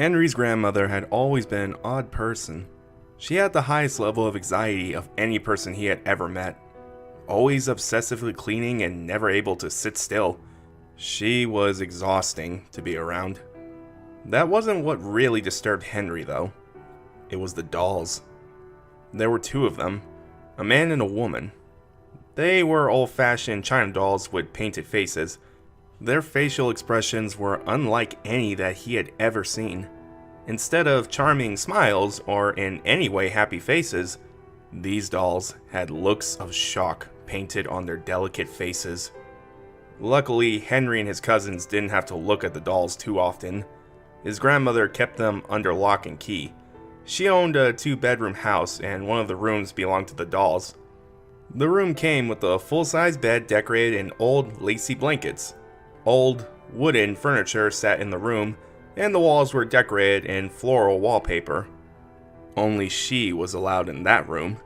Henry's grandmother had always been an odd person. She had the highest level of anxiety of any person he had ever met. Always obsessively cleaning and never able to sit still. She was exhausting to be around. That wasn't what really disturbed Henry, though. It was the dolls. There were two of them, a man and a woman. They were old-fashioned China dolls with painted faces. Their facial expressions were unlike any that he had ever seen. Instead of charming smiles or in any way happy faces, these dolls had looks of shock painted on their delicate faces. Luckily, Henry and his cousins didn't have to look at the dolls too often. His grandmother kept them under lock and key. She owned a 2-bedroom house, and one of the rooms belonged to the dolls. The room came with a full-size bed decorated in old, lacy blankets. Old, wooden furniture sat in the room, and the walls were decorated in floral wallpaper. Only she was allowed in that room.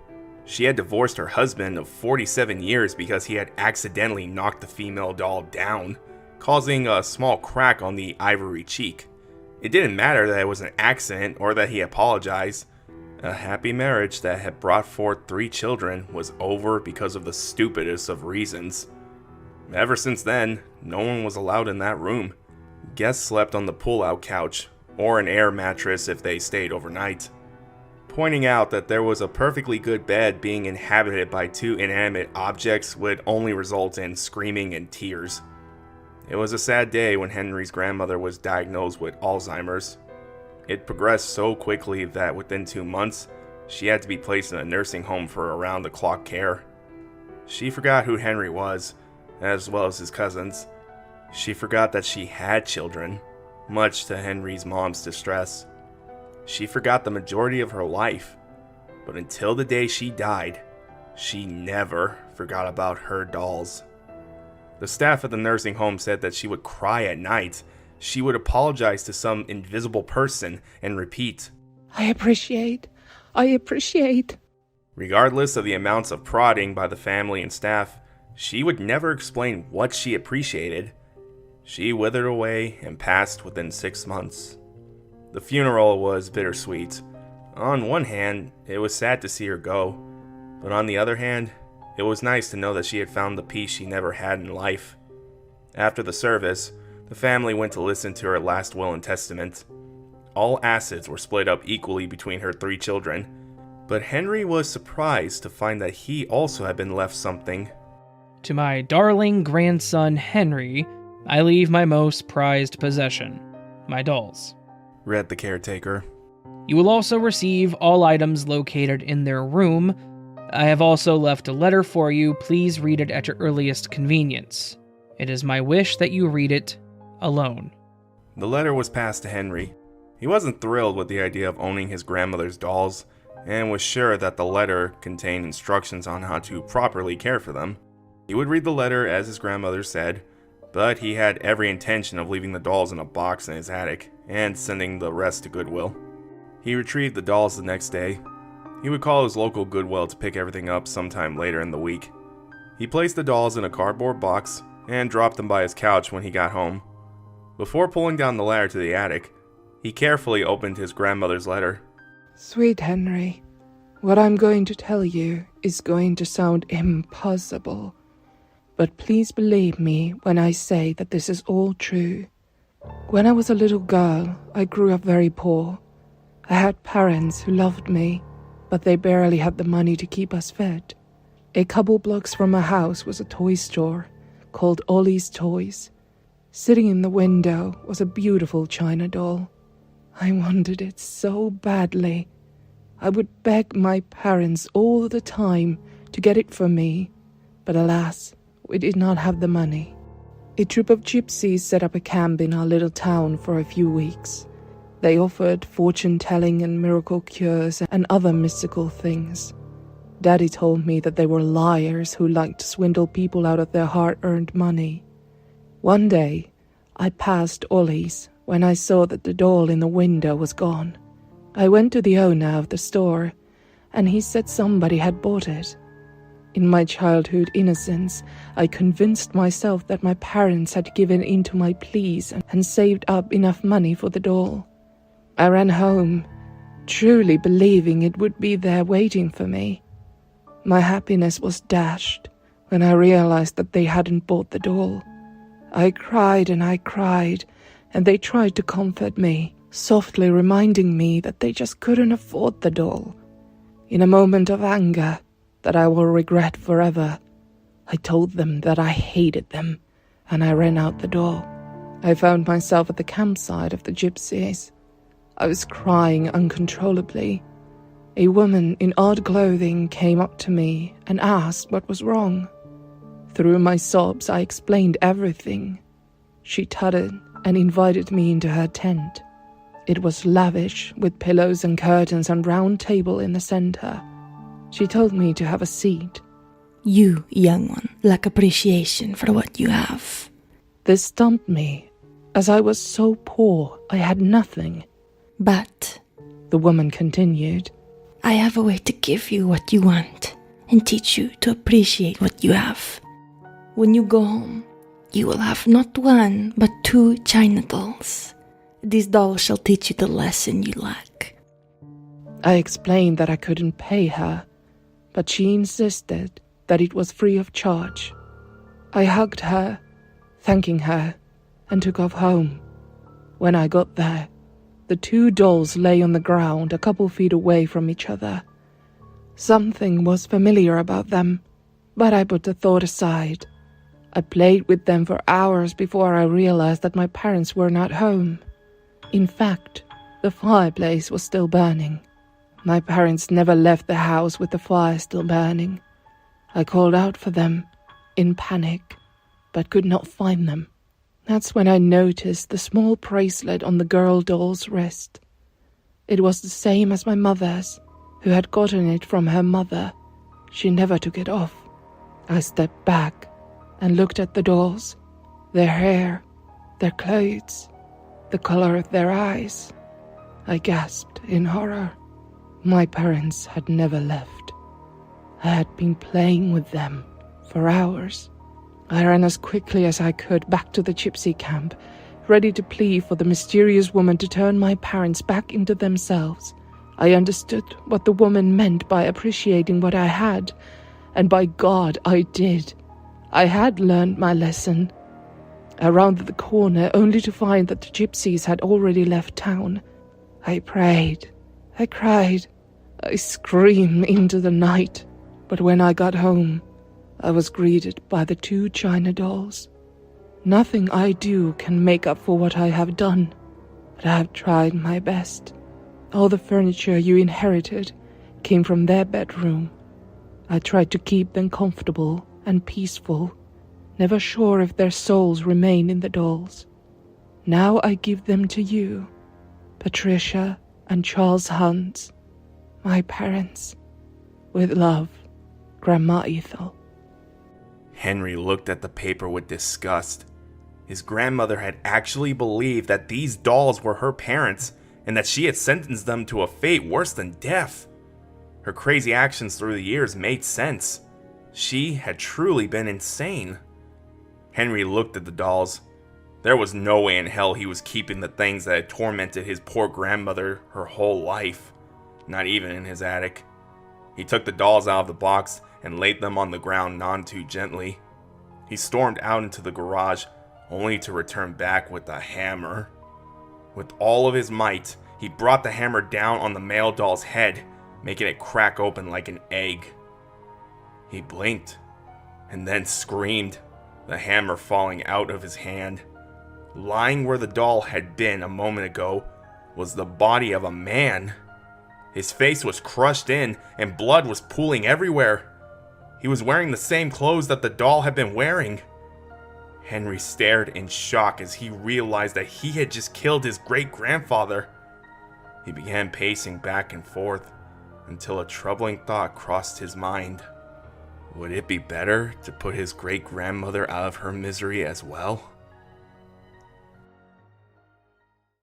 She had divorced her husband of 47 years because he had accidentally knocked the female doll down, causing a small crack on the ivory cheek. It didn't matter that it was an accident or that he apologized. A happy marriage that had brought forth 3 children was over because of the stupidest of reasons. Ever since then, no one was allowed in that room. Guests slept on the pull-out couch, or an air mattress if they stayed overnight. Pointing out that there was a perfectly good bed being inhabited by 2 inanimate objects would only result in screaming and tears. It was a sad day when Henry's grandmother was diagnosed with Alzheimer's. It progressed so quickly that within 2 months, she had to be placed in a nursing home for around-the-clock care. She forgot who Henry was, as well as his cousins. She forgot that she had children, much to Henry's mom's distress. She forgot the majority of her life, but until the day she died, she never forgot about her dolls. The staff at the nursing home said that she would cry at night. She would apologize to some invisible person and repeat, I appreciate. Regardless of the amounts of prodding by the family and staff, she would never explain what she appreciated. She withered away and passed within 6 months. The funeral was bittersweet. On one hand, it was sad to see her go, but on the other hand, it was nice to know that she had found the peace she never had in life. After the service, the family went to listen to her last will and testament. All assets were split up equally between her 3 children, but Henry was surprised to find that he also had been left something. To my darling grandson Henry, I leave my most prized possession, my dolls. Read the caretaker. You will also receive all items located in their room. I have also left a letter for you. Please read it at your earliest convenience. It is my wish that you read it alone. The letter was passed to Henry. He wasn't thrilled with the idea of owning his grandmother's dolls, and was sure that the letter contained instructions on how to properly care for them. He would read the letter as his grandmother said, but he had every intention of leaving the dolls in a box in his attic and sending the rest to Goodwill. He retrieved the dolls the next day. He would call his local Goodwill to pick everything up sometime later in the week. He placed the dolls in a cardboard box and dropped them by his couch when he got home. Before pulling down the ladder to the attic, he carefully opened his grandmother's letter. Sweet Henry, what I'm going to tell you is going to sound impossible, but please believe me when I say that this is all true. When I was a little girl, I grew up very poor. I had parents who loved me, but they barely had the money to keep us fed. A couple blocks from my house was a toy store called Ollie's Toys. Sitting in the window was a beautiful China doll. I wanted it so badly. I would beg my parents all the time to get it for me, but alas, we did not have the money. A troop of gypsies set up a camp in our little town for a few weeks. They offered fortune-telling and miracle cures and other mystical things. Daddy told me that they were liars who liked to swindle people out of their hard-earned money. One day, I passed Ollie's when I saw that the doll in the window was gone. I went to the owner of the store, and he said somebody had bought it. In my childhood innocence, I convinced myself that my parents had given in to my pleas and saved up enough money for the doll. I ran home, truly believing it would be there waiting for me. My happiness was dashed when I realized that they hadn't bought the doll. I cried, and they tried to comfort me, softly reminding me that they just couldn't afford the doll. In a moment of anger that I will regret forever, I told them that I hated them, and I ran out the door. I found myself at the campsite of the gypsies. I was crying uncontrollably. A woman in odd clothing came up to me and asked what was wrong. Through my sobs, I explained everything. She tutted and invited me into her tent. It was lavish, with pillows and curtains and round table in the center. She told me to have a seat. You, young one, lack appreciation for what you have. This stumped me, as I was so poor I had nothing. But, the woman continued, I have a way to give you what you want and teach you to appreciate what you have. When you go home, you will have not one, but 2 china dolls. These dolls shall teach you the lesson you lack. I explained that I couldn't pay her, but she insisted that it was free of charge. I hugged her, thanking her, and took off home. When I got there, the 2 dolls lay on the ground a couple feet away from each other. Something was familiar about them, but I put the thought aside. I played with them for hours before I realized that my parents were not home. In fact, the fireplace was still burning. My parents never left the house with the fire still burning. I called out for them, in panic, but could not find them. That's when I noticed the small bracelet on the girl doll's wrist. It was the same as my mother's, who had gotten it from her mother. She never took it off. I stepped back and looked at the dolls, their hair, their clothes, the color of their eyes. I gasped in horror. My parents had never left. I had been playing with them for hours. I ran as quickly as I could back to the gypsy camp, ready to plead for the mysterious woman to turn my parents back into themselves. I understood what the woman meant by appreciating what I had, and by God, I did. I had learned my lesson. I rounded the corner only to find that the gypsies had already left town. I prayed. I cried. I screamed into the night. But when I got home, I was greeted by the 2 china dolls. Nothing I do can make up for what I have done, but I have tried my best. All the furniture you inherited came from their bedroom. I tried to keep them comfortable and peaceful, never sure if their souls remain in the dolls. Now I give them to you, Patricia and Charles Hunt, my parents. With love, Grandma Ethel. Henry looked at the paper with disgust. His grandmother had actually believed that these dolls were her parents, and that she had sentenced them to a fate worse than death. Her crazy actions through the years made sense. She had truly been insane. Henry looked at the dolls. There was no way in hell he was keeping the things that had tormented his poor grandmother her whole life, not even in his attic. He took the dolls out of the box and laid them on the ground none too gently. He stormed out into the garage, only to return back with a hammer. With all of his might, he brought the hammer down on the male doll's head, making it crack open like an egg. He blinked, and then screamed, the hammer falling out of his hand. Lying where the doll had been a moment ago was the body of a man. His face was crushed in, and blood was pooling everywhere. He was wearing the same clothes that the doll had been wearing. Henry stared in shock as he realized that he had just killed his great-grandfather. He began pacing back and forth until a troubling thought crossed his mind. Would it be better to put his great-grandmother out of her misery as well?